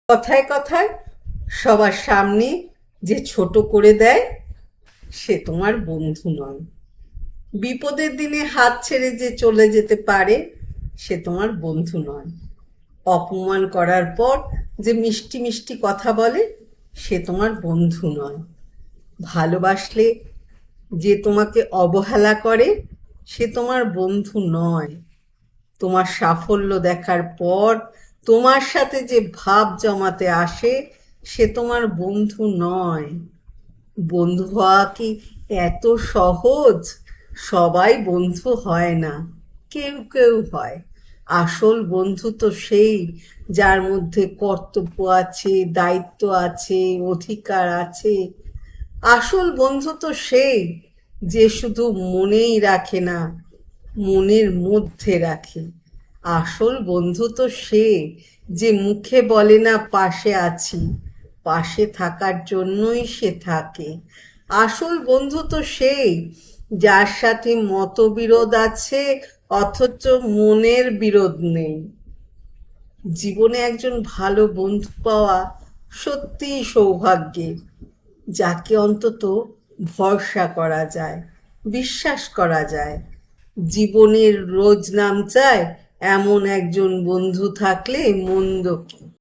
কথায় কথায় সবার সামনে যে ছোট করে দেয় সে তোমার বন্ধু নয়। বিপদের দিনে হাত ছেড়ে যে চলে যেতে পারে সে তোমার বন্ধু নয়। অপমান করার পর যে মিষ্টি মিষ্টি কথা বলে সে তোমার বন্ধু নয়। ভালোবাসলে যে তোমাকে অবহেলা করে সে তোমার বন্ধু নয়। তোমার সাফল্য দেখার পর তোমার সাথে যে ভাব জমাতে আসে সে তোমার বন্ধু নয়। বন্ধু হওয়া কি এত সহজ? সবাই বন্ধু হয় না, কেউ কেউ হয়। আসল বন্ধু তো সেই যার মধ্যে কর্তব্য আছে, দায়িত্ব আছে, অধিকার আছে। আসল বন্ধু তো সেই যে শুধু মনেই রাখে না, মনের মধ্যে রাখে। আসল বন্ধু তো সে যে মুখে বলে না পাশে আছি, পাশে থাকার জন্যই সে থাকে। আসল বন্ধু তো সেই যার সাথে মতবিরোধ আছে অথচ মনের বিরোধ নেই। জীবনে একজন ভালো বন্ধু পাওয়া সত্যিই সৌভাগ্যের, যাকে অন্তত ভরসা করা যায়, বিশ্বাস করা যায়। জীবনের রোজ নাম চায় এমন একজন বন্ধু থাকলে মন্দ কি।